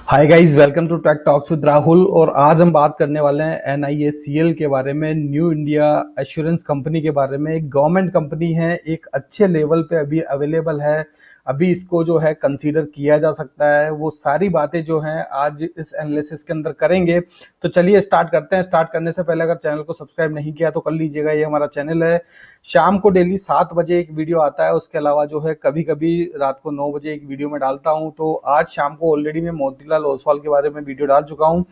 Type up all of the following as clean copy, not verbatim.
Hi guys, welcome to Tech Talks with Rahul. और आज हम बात करने वाले हैं NIACL के बारे में, न्यू इंडिया एश्योरेंस कंपनी के बारे में। एक गवर्नमेंट कंपनी है, एक अच्छे लेवल पे अभी अवेलेबल है, अभी इसको जो है कंसीडर किया जा सकता है। वो सारी बातें जो हैं आज इस एनालिसिस के अंदर करेंगे। तो चलिए स्टार्ट करते हैं। स्टार्ट करने से पहले अगर चैनल को सब्सक्राइब नहीं किया तो कर लीजिएगा, ये हमारा चैनल है। शाम को डेली 7 बजे एक वीडियो आता है, उसके अलावा जो है कभी कभी रात को 9 बजे एक वीडियो में डालता हूं। तो आज शाम को ऑलरेडी मैं मोतीलाल ओसवाल के बारे में वीडियो डाल चुका हूं।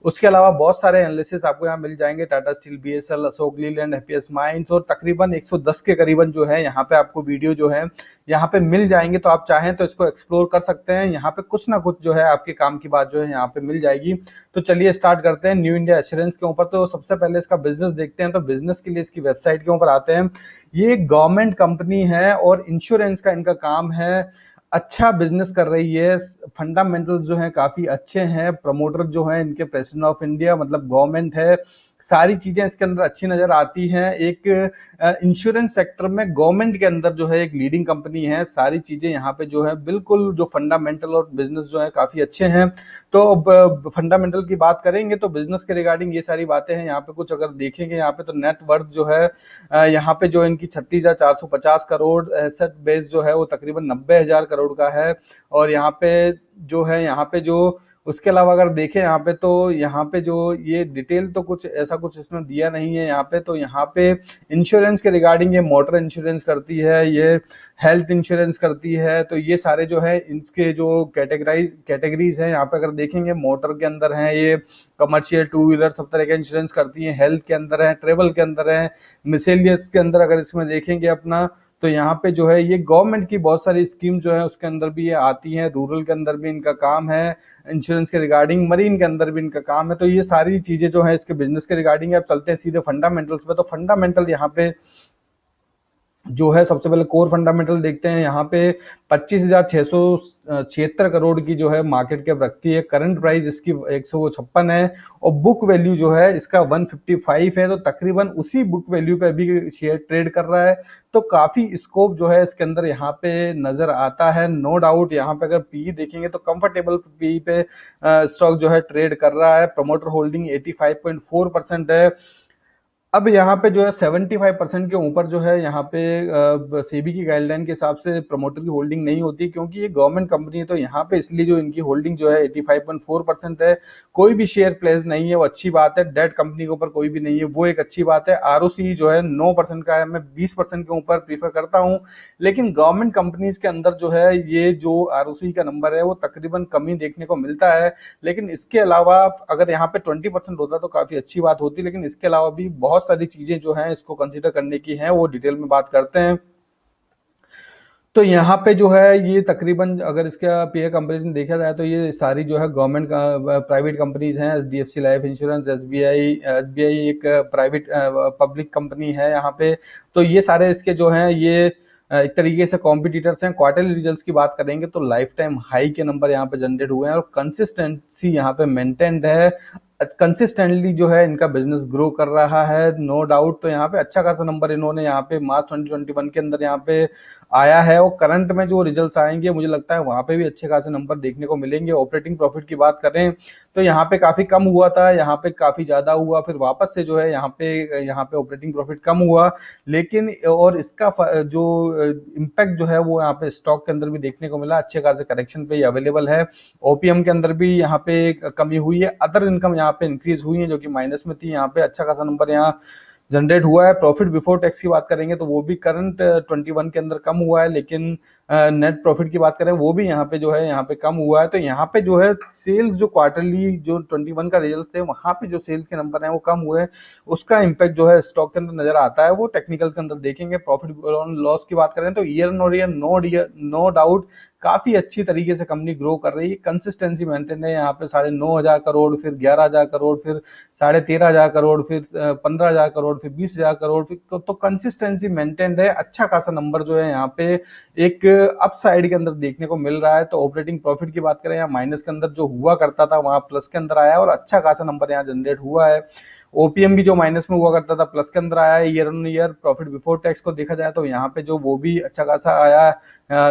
उसके अलावा बहुत सारे एनालिसिस आपको यहाँ मिल जाएंगे, Tata steel, BSL, Ashok Leyland, happiest minds, और तकरीबन 110 के करीबन जो है यहाँ पे आपको वीडियो जो है यहाँ पे मिल जाएंगे। तो आप चाहें तो इसको एक्सप्लोर कर सकते हैं। यहाँ पे कुछ ना कुछ जो है आपके काम की बात जो है यहाँ पे मिल जाएगी। तो चलिए स्टार्ट करते हैं न्यू इंडिया एश्योरेंस के ऊपर। तो सबसे पहले इसका बिजनेस देखते हैं। तो बिजनेस के लिए इसकी वेबसाइट के ऊपर आते हैं। ये एक गवर्नमेंट कंपनी है और इंश्योरेंस का इनका काम है। अच्छा बिजनेस कर रही है, फंडामेंटल्स जो हैं काफी अच्छे हैं। प्रमोटर जो हैं इनके प्रेसिडेंट ऑफ इंडिया, मतलब गवर्नमेंट है। सारी चीजें इसके अंदर अच्छी नजर आती हैं। एक इंश्योरेंस सेक्टर में गवर्नमेंट के अंदर जो है एक लीडिंग कंपनी है। सारी चीजें यहाँ पे जो है बिल्कुल जो फंडामेंटल और बिजनेस जो है काफी अच्छे हैं। तो फंडामेंटल की बात करेंगे तो बिजनेस के रिगार्डिंग ये सारी बातें हैं। यहाँ पे कुछ अगर देखेंगे यहाँ पे तो नेट वर्थ जो है यहाँ पे जो इनकी 36,450 करोड़, एसेट बेस जो है वो तकरीबन 90,000 करोड़ का है। और यहाँ पे जो है यहाँ पे जो उसके अलावा अगर देखें यहाँ पे तो यहाँ पे जो ये डिटेल तो कुछ ऐसा कुछ इसमें दिया नहीं है यहाँ पे। तो यहाँ पे इंश्योरेंस के रिगार्डिंग ये मोटर इंश्योरेंस करती है, ये हेल्थ इंश्योरेंस करती है। तो ये सारे जो है इसके जो कैटेगरीज हैं यहाँ पे अगर देखेंगे, मोटर के अंदर है ये, कमर्शियल, टू व्हीलर, सब तरह का इंश्योरेंस करती है। हेल्थ के अंदर है, ट्रेवल के अंदर है, मिसेलियस के अंदर अगर इसमें देखेंगे अपना, तो यहाँ पे जो है ये गवर्नमेंट की बहुत सारी स्कीम जो है उसके अंदर भी ये आती हैं। रूरल के अंदर भी इनका काम है इंश्योरेंस के रिगार्डिंग, मरीन के अंदर भी इनका काम है। तो ये सारी चीजें जो है इसके बिजनेस के रिगार्डिंग है। अब चलते हैं सीधे फंडामेंटल्स पे। तो फंडामेंटल यहाँ पे जो है सबसे पहले कोर फंडामेंटल देखते हैं। यहाँ पे 25,676 करोड़ की जो है मार्केट कैप रखती है। करंट प्राइस इसकी 156 है और बुक वैल्यू जो है इसका 155 है। तो तकरीबन उसी बुक वैल्यू पे अभी शेयर ट्रेड कर रहा है। तो काफी स्कोप जो है इसके अंदर यहाँ पे नजर आता है, नो डाउट। यहाँ पे अगर पी देखेंगे तो कंफर्टेबल पी पे स्टॉक जो है ट्रेड कर रहा है। प्रमोटर होल्डिंग 85.4% है। अब यहाँ पे जो है 75% के ऊपर जो है यहाँ पे सेबी की गाइडलाइन के हिसाब से प्रमोटर की होल्डिंग नहीं होती, क्योंकि ये गवर्नमेंट कंपनी है। तो यहाँ पे इसलिए जो इनकी होल्डिंग जो है 85.4% है। कोई भी शेयर प्लेस नहीं है, वो अच्छी बात है। डेट कंपनी के ऊपर कोई भी नहीं है, वो एक अच्छी बात है। ROC जो है 9% का है। मैं 20% के ऊपर प्रीफर करता हूँ, लेकिन गवर्नमेंट कंपनीज के अंदर जो है ये जो ROC का नंबर है वो तकरीबन कम ही देखने को मिलता है। लेकिन इसके अलावा अगर यहाँ पे 20% होता तो काफी अच्छी बात होती। लेकिन इसके अलावा भी बहुत सारी चीजें जो हैं इसको कंसीडर करने की हैं, वो डिटेल में बात करते हैं। तो यहाँ पे जो है ये तकरीबन अगर इसका पीए कंपैरिजन देखा जाए तो ये सारी जो है गवर्नमेंट का प्राइवेट कंपनीज हैं। HDFC लाइफ इंश्योरेंस, SBI एक प्राइवेट पब्लिक कंपनी है यहाँ पे। तो ये सारे इसके जो हैं ये एक तरीके से कॉम्पिटिटर्स हैं। क्वार्टरली रिजल्ट्स की बात करेंगे तो लाइफ टाइम हाई के नंबर यहाँ पे जनरेट हुए हैं और कंसिस्टेंसी यहाँ पे मेंटेन्ड है। कंसिस्टेंटली जो है इनका बिजनेस ग्रो कर रहा है, नो डाउट। तो यहाँ पे अच्छा खासा नंबर इन्होंने यहाँ पे मार्च 2021 के अंदर यहाँ पे आया है। और करंट में जो रिजल्ट्स आएंगे मुझे लगता है वहां पे भी अच्छे खासे नंबर देखने को मिलेंगे। ऑपरेटिंग प्रॉफिट की बात करें तो यहाँ पे काफी कम हुआ था, यहाँ पे काफी ज्यादा हुआ, फिर वापस से जो है यहाँ पे ऑपरेटिंग प्रॉफिट कम हुआ। लेकिन और इसका जो इम्पैक्ट जो है वो यहाँ पे स्टॉक के अंदर भी देखने को मिला। अच्छे खासे करेक्शन पे अवेलेबल है। OPM के अंदर भी यहाँ पे कमी हुई है। अदर इनकम यहाँ पे इंक्रीज हुई है जो कि माइनस में थी। यहाँ पे अच्छा खासा नंबर यहाँ जनरेट हुआ है। प्रॉफिट बिफोर टैक्स की बात करेंगे तो वो भी करंट 21 के अंदर कम हुआ है, लेकिन नेट प्रॉफिट की बात करें वो भी यहाँ पे जो है यहाँ पे कम हुआ है। तो यहाँ पे जो है सेल्स जो क्वार्टरली जो 21 का रिजल्ट थे वहां पे जो सेल्स के नंबर हैं वो कम हुए, उसका इम्पैक्ट जो है स्टॉक के अंदर नजर आता है। वो टेक्निकल के अंदर देखेंगे। प्रॉफिट लॉस की बात करें तो ईयर नो डाउट काफी अच्छी तरीके से कंपनी ग्रो कर रही है। कंसिस्टेंसी मेंटेन है। यहाँ पे 9,500 करोड़, फिर 11,000 करोड़, फिर 13,500 करोड़, फिर 15,000 करोड़, फिर 20,000 करोड़, फिर तो कंसिस्टेंसी मेंटेन है। अच्छा खासा नंबर जो है यहाँ पे एक अपसाइड के अंदर देखने को मिल रहा है। तो ऑपरेटिंग प्रॉफिट की बात करें, यहाँ माइनस के अंदर जो हुआ करता था वहां प्लस के अंदर आया और अच्छा खासा नंबर यहाँ जनरेट हुआ है। ओपीएम भी जो माइनस में हुआ करता था प्लस के अंदर आया है। Year on year profit before tax को देखा जाए तो यहाँ पे जो वो भी अच्छा खासा आया है,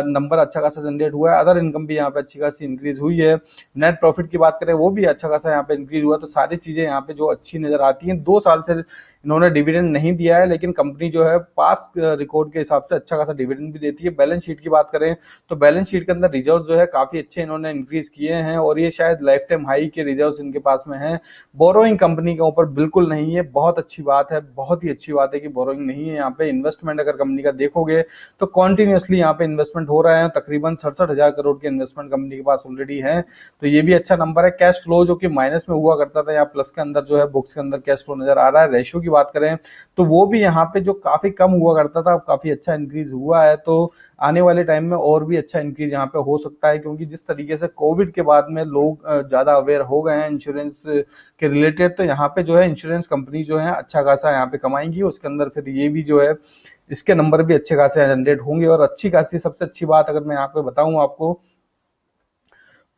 नंबर अच्छा खासा जनरेट हुआ है। अदर इनकम भी यहाँ पे अच्छी खासी इंक्रीज हुई है। नेट प्रॉफिट की बात करें वो भी अच्छा खासा यहाँ पे इंक्रीज हुआ। तो सारी चीजें यहाँ पे जो अच्छी नजर आती हैं। 2 साल से इन्होंने डिविडेंड नहीं दिया है, लेकिन कंपनी जो है पास रिकॉर्ड के हिसाब से अच्छा खासा डिविडेंड भी देती है। बैलेंस शीट की बात करें तो बैलेंस शीट के अंदर रिजर्व जो है काफी अच्छे इन्होंने इंक्रीज किए हैं, और ये शायद लाइफ टाइम हाई के रिजर्व इनके पास में है। बोरोइंग कंपनी के ऊपर बिल्कुल नहीं है, बहुत अच्छी बात है, बहुत ही अच्छी बात है कि बोरोइंग नहीं है यहाँ पे। इन्वेस्टमेंट अगर कंपनी का देखोगे तो कॉन्टिन्यूसली यहाँ पे इन्वेस्टमेंट हो रहा है। तकरीबन 67,000 करोड़ के इन्वेस्टमेंट कंपनी के पास ऑलरेडी है, तो ये भी अच्छा नंबर है। कैश फ्लो जो कि माइनस में हुआ करता था, यहाँ प्लस के अंदर जो है बुक्स के अंदर कैश फ्लो नजर आ रहा है। रेशियो की बात करें तो वो भी यहाँ पे जो काफी कम हुआ करता था अब काफी अच्छा इंक्रीज हुआ है। तो आने वाले टाइम में और भी अच्छा इंक्रीज यहाँ पे हो सकता है, क्योंकि जिस तरीके से कोविड के बाद में लोग ज्यादा अवेयर हो गए हैं इंश्योरेंस के रिलेटेड, तो यहाँ पे जो है इंश्योरेंस कंपनी जो है अच्छा खासा यहाँ पे कमाएंगी। उसके अंदर फिर ये भी जो है इसके नंबर भी अच्छे खासे जनरेट होंगे। और अच्छी खासी सबसे अच्छी बात अगर मैं यहाँ पे बताऊं आपको,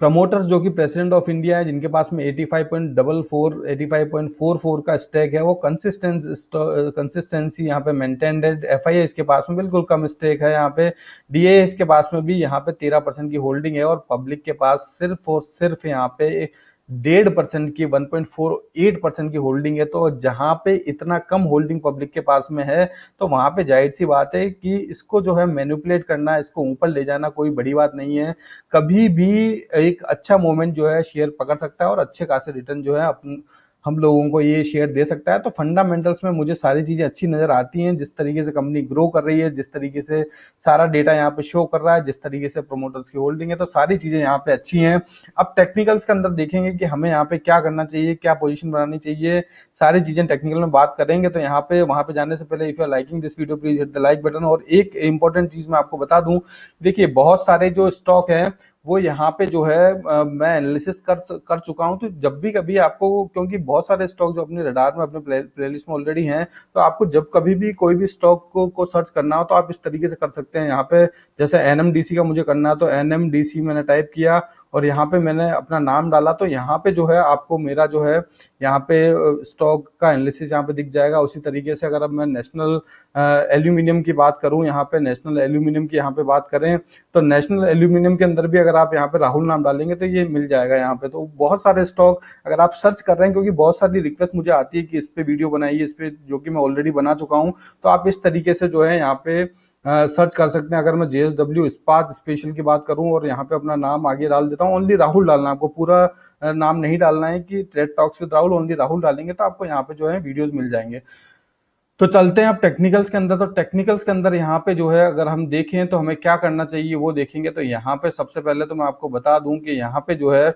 प्रमोटर जो कि प्रेसिडेंट ऑफ इंडिया है, जिनके पास में 85.44 का स्टेक है, वो कंसिस्टेंसी यहाँ पे मेंटेन्ड है। एफआईआई इसके पास में बिल्कुल कम स्टेक है यहाँ पे। डीए इसके पास में भी यहाँ पे 13% की होल्डिंग है, और पब्लिक के पास सिर्फ और सिर्फ यहाँ पे 1.5% की 1.48% की होल्डिंग है। तो जहां पे इतना कम होल्डिंग पब्लिक के पास में है, तो वहां पे जाहिर सी बात है कि इसको जो है मैनिपुलेट करना, इसको ऊपर ले जाना कोई बड़ी बात नहीं है। कभी भी एक अच्छा मोमेंट जो है शेयर पकड़ सकता है और अच्छे खासे रिटर्न जो है हम लोगों को ये शेयर दे सकता है। तो फंडामेंटल्स में मुझे सारी चीजें अच्छी नजर आती हैं, जिस तरीके से कंपनी ग्रो कर रही है, जिस तरीके से सारा डेटा यहाँ पे शो कर रहा है, जिस तरीके से प्रोमोटर्स की होल्डिंग है, तो सारी चीजें यहाँ पे अच्छी हैं। अब टेक्निकल्स के अंदर देखेंगे कि हमें यहाँ पे क्या करना चाहिए, क्या पोजीशन बनानी चाहिए, सारी चीजें टेक्निकल में बात करेंगे। तो यहाँ पे वहां पे जाने से पहले if you are liking this video please hit the like button. और एक इंपॉर्टेंट चीज मैं आपको बता दूं, देखिए बहुत सारे जो स्टॉक हैं वो यहाँ पे जो है मैं एनालिसिस कर चुका हूं। तो जब भी कभी आपको, क्योंकि बहुत सारे स्टॉक जो अपने रडार में अपने प्लेलिस्ट में ऑलरेडी हैं, तो आपको जब कभी भी कोई भी स्टॉक को सर्च करना हो तो आप इस तरीके से कर सकते हैं। यहाँ पे जैसे एनएमडीसी का मुझे करना है तो एनएमडीसी मैंने टाइप किया और यहाँ पे मैंने अपना नाम डाला, तो यहाँ पे जो है आपको मेरा जो है यहाँ पे स्टॉक का एनालिसिस यहाँ पे दिख जाएगा। उसी तरीके से अगर अब मैं नेशनल एल्यूमिनियम की बात करूं, यहाँ पे नेशनल एल्यूमिनियम की यहाँ पे बात करें तो नेशनल एल्यूमिनियम के अंदर भी अगर आप यहाँ पे राहुल नाम डालेंगे तो ये मिल जाएगा यहाँ पे। तो बहुत सारे स्टॉक अगर आप सर्च कर रहे हैं, क्योंकि बहुत सारी रिक्वेस्ट मुझे आती है कि इस पे वीडियो बनाइए, इस पे, जो कि मैं ऑलरेडी बना चुका हूँ, तो आप इस तरीके से जो है यहाँ पे सर्च कर सकते हैं। अगर मैं जेएसडब्ल्यू इस्पात स्पेशल की बात करूं और यहाँ पे अपना नाम आगे डाल देता हूँ, ओनली राहुल डालना है आपको, पूरा नाम नहीं डालना है कि trade talks with Rahul, only Rahul डालेंगे तो आपको यहाँ पे जो है वीडियोस मिल जाएंगे। तो चलते हैं अब टेक्निकल्स के अंदर। तो टेक्निकल्स के अंदर यहाँ पे जो है अगर हम देखें तो हमें क्या करना चाहिए वो देखेंगे। तो यहाँ पे सबसे पहले तो मैं आपको बता दूं कि यहाँ पे जो है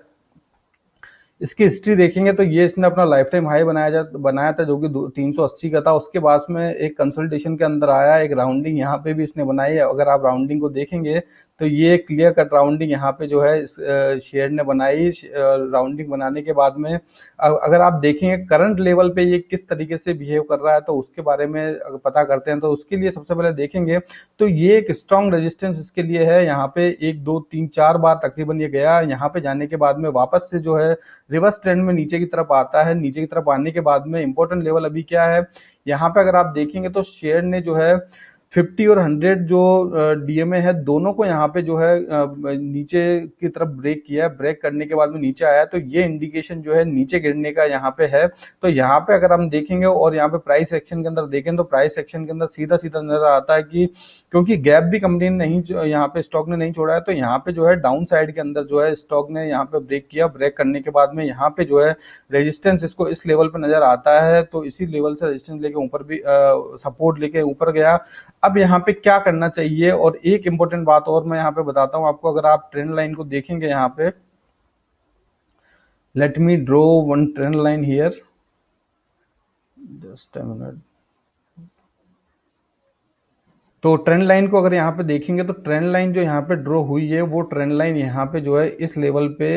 इसकी हिस्ट्री देखेंगे तो ये इसने अपना लाइफ टाइम हाई बनाया था जो कि 380 का था। उसके बाद में एक कंसल्टेशन के अंदर आया, एक राउंडिंग यहाँ पे भी इसने बनाई है। अगर आप राउंडिंग को देखेंगे तो ये क्लियर कट राउंडिंग यहाँ पे जो है इस शेयर ने बनाई। राउंडिंग बनाने के बाद में अगर आप देखेंगे करंट लेवल पे ये किस तरीके से बिहेव कर रहा है, तो उसके बारे में अगर पता करते हैं तो उसके लिए सबसे पहले देखेंगे तो ये एक स्ट्रॉन्ग रेजिस्टेंस इसके लिए है। यहाँ पे 1 2 3 4 बार तकरीबन ये गया। यहाँ पे जाने के बाद में वापस से जो है रिवर्स ट्रेंड में नीचे की तरफ आता है। नीचे की तरफ आने के बाद में इंपॉर्टेंट लेवल अभी क्या है, यहाँ पे अगर आप देखेंगे तो शेयर ने जो है 50 और 100 जो डीएमए है दोनों को यहाँ पे जो है नीचे की तरफ ब्रेक किया है। ब्रेक करने के बाद में नीचे आया, तो ये इंडिकेशन जो है नीचे गिरने का यहाँ पे है। तो यहाँ पे अगर हम देखेंगे और यहाँ पे प्राइस एक्शन के अंदर देखें तो प्राइस एक्शन के अंदर सीधा सीधा नजर आता है कि क्योंकि गैप भी कंपनी ने नहीं, यहाँ पे स्टॉक ने नहीं छोड़ा है, तो यहाँ पे जो है डाउन साइड के अंदर जो है स्टॉक ने यहाँ पे ब्रेक किया। ब्रेक करने के बाद में यहाँ पे जो है रेजिस्टेंस इसको इस लेवल पे नजर आता है, तो इसी लेवल से रेजिस्टेंस लेके ऊपर भी सपोर्ट लेके ऊपर गया। अब यहाँ पे क्या करना चाहिए, और एक इंपॉर्टेंट बात और मैं यहाँ पे बताता हूँ आपको। अगर आप ट्रेंड लाइन को देखेंगे यहाँ पे, let me draw one trend line here, just a minute. तो ट्रेंड लाइन को अगर यहाँ पे देखेंगे तो ट्रेंड लाइन जो यहाँ पे ड्रॉ हुई है वो ट्रेंड लाइन यहाँ पे जो है इस लेवल पे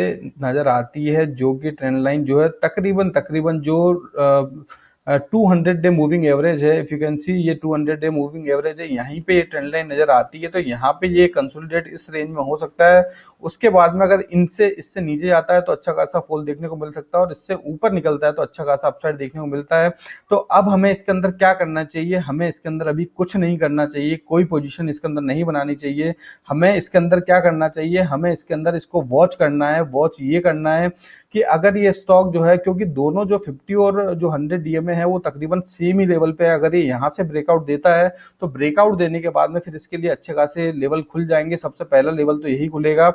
नजर आती है, जो कि ट्रेंड लाइन जो है तकरीबन जो 200 डे मूविंग एवरेज है। इफ यू कैन सी ये 200 डे मूविंग एवरेज है, यहीं पे ये ट्रेंड लाइन नजर आती है, तो यहाँ पे ये कंसोलिडेट इस रेंज में हो सकता है। उसके बाद में अगर इससे नीचे जाता है तो अच्छा खासा फॉल देखने को मिल सकता है, और इससे ऊपर निकलता है तो अच्छा खासा अपसाइड देखने को मिलता है। तो अब हमें इसके अंदर क्या करना चाहिए? हमें इसके अंदर अभी कुछ नहीं करना चाहिए, कोई पोजीशन इसके अंदर नहीं बनानी चाहिए। हमें इसके अंदर क्या करना चाहिए? हमें इसके अंदर इसको वॉच करना है। वॉच ये करना है कि अगर ये स्टॉक जो है, क्योंकि दोनों जो 50 और जो 100 डीएमए है वो तकरीबन सेम ही लेवल पे है, अगर ये यहाँ से ब्रेकआउट देता है तो ब्रेकआउट देने के बाद में फिर इसके लिए अच्छे खासे लेवल खुल जाएंगे। सबसे पहला लेवल तो यही खुलेगा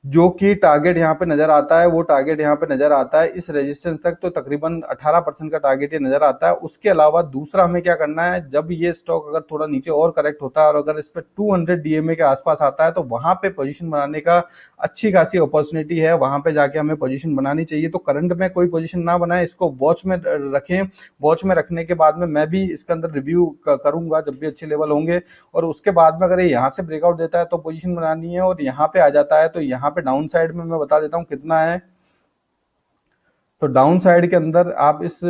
जो कि टारगेट यहाँ पे नजर आता है, वो टारगेट यहाँ पे नजर आता है इस रेजिस्टेंस तक, तो तकरीबन 18% का टारगेट ये नजर आता है। उसके अलावा दूसरा हमें क्या करना है, जब ये स्टॉक अगर थोड़ा नीचे और करेक्ट होता है और अगर इस पे 200 डीएमए के आसपास आता है तो वहां पे पोजीशन बनाने का अच्छी खासी अपॉर्चुनिटी है, वहां पे जाके हमें पोजीशन बनानी चाहिए। तो करंट में कोई पोजीशन ना बनाए, इसको वॉच में रखें। वॉच में रखने के बाद में मैं भी इसके अंदर रिव्यू करूंगा जब भी अच्छे लेवल होंगे, और उसके बाद में अगर ये यहाँ से ब्रेकआउट देता है तो पोजीशन बनानी है, और यहाँ पे आ जाता है तो यहाँ पे डाउन साइड में मैं बता देता हूँ कितना है। तो डाउन साइड के अंदर आप इस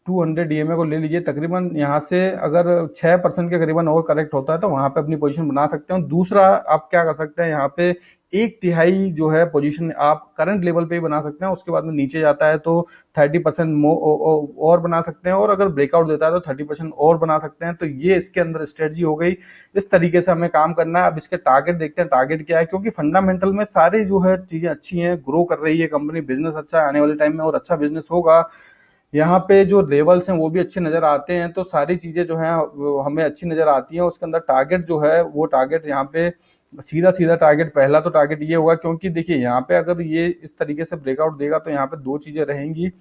200 डीएमए को ले लीजिए, तकरीबन यहाँ से अगर 6% के करीबन और करेक्ट होता है तो वहां पे अपनी पोजीशन बना सकते हैं। दूसरा आप क्या कर सकते हैं, यहाँ पे 1/3 जो है पोजीशन आप करंट लेवल पे ही बना सकते हैं, उसके बाद में नीचे जाता है तो 30% और बना सकते हैं, और अगर ब्रेकआउट देता है तो 30% और बना सकते हैं। तो ये इसके अंदर स्ट्रेटजी हो गई। इस तरीके से हमें काम करना है। अब इसके टारगेट देखते हैं, टारगेट क्या है, क्योंकि फंडामेंटल में सारी जो है चीजें अच्छी हैं, ग्रो कर रही है कंपनी, बिजनेस अच्छा है आने वाले टाइम में और अच्छा बिजनेस होगा। यहाँ पे जो लेवल्स हैं वो भी अच्छे नजर आते हैं, तो सारी चीजें जो हैं हमें अच्छी नजर आती हैं। उसके अंदर टारगेट जो है वो टारगेट यहाँ पे सीधा सीधा टारगेट, पहला तो टारगेट ये होगा, क्योंकि देखिए यहाँ पे अगर ये इस तरीके से ब्रेकआउट देगा तो यहाँ पे दो चीजें रहेंगी।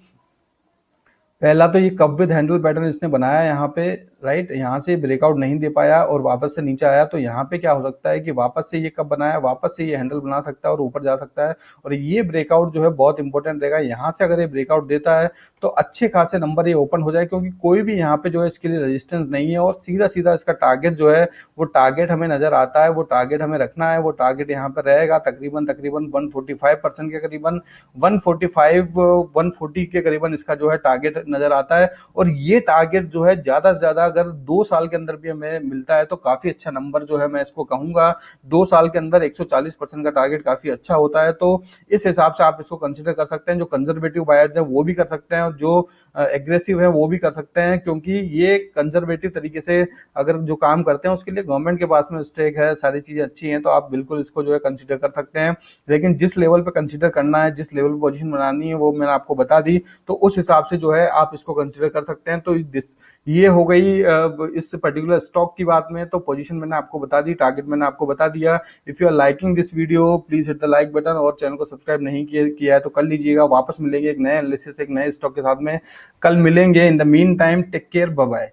पहला तो ये कप विद हैंडल पैटर्न इसने बनाया यहाँ पे, राइट, यहाँ से ब्रेकआउट नहीं दे पाया और वापस से नीचे आया, तो यहाँ पे क्या हो सकता है कि वापस से ये कप बनाया, वापस से ये हैंडल बना सकता है और ऊपर जा सकता है। और ये ब्रेकआउट जो है बहुत इंपॉर्टेंट रहेगा। यहाँ से अगर ये ब्रेकआउट देता है तो अच्छे खासे नंबर ये ओपन हो जाए, क्योंकि कोई भी यहाँ पे जो है इसके लिए रेजिस्टेंस नहीं है, और सीधा सीधा इसका टारगेट जो है वो टारगेट हमें नजर आता है, वो टारगेट हमें रखना है। वो टारगेट यहाँ पर रहेगा तकरीबन तकरीबन 145% के करीबन, 145 140 के करीबन इसका जो है टारगेट नजर आता है। और ये टारगेट जो है ज्यादा से ज्यादा अगर 2 साल के अंदर भी हमें मिलता है तो काफी अच्छा नंबर जो है मैं इसको कहूंगा। 2 साल के अंदर 140% का टारगेट काफी अच्छा होता है, तो इस हिसाब से आप इसको कंसिडर कर सकते हैं। जो कंजर्वेटिव बायर्स है वो भी कर सकते हैं, और जो एग्रेसिव है वो भी कर सकते हैं, क्योंकि ये कंजर्वेटिव तरीके से अगर जो काम करते हैं उसके लिए गवर्नमेंट के पास में स्टेक है, सारी चीजें अच्छी हैं, तो आप बिल्कुल इसको जो है कंसिडर कर सकते हैं। लेकिन जिस लेवल पे कंसिडर करना है, जिस लेवल पे पोजीशन बनानी है वो मैंने आपको बता दी, तो उस हिसाब से जो है आप इसको कंसिडर कर सकते हैं। तो ये हो गई इस पर्टिकुलर स्टॉक की बात में। तो पोजीशन मैंने आपको बता दी, टारगेट मैंने आपको बता दिया। If you are liking this video please hit the like button, और चैनल को सब्सक्राइब नहीं किया है तो कर लीजिएगा। वापस मिलेंगे एक नए एनालिसिस एक नए स्टॉक के साथ में, कल मिलेंगे। In the meantime take care, bye bye.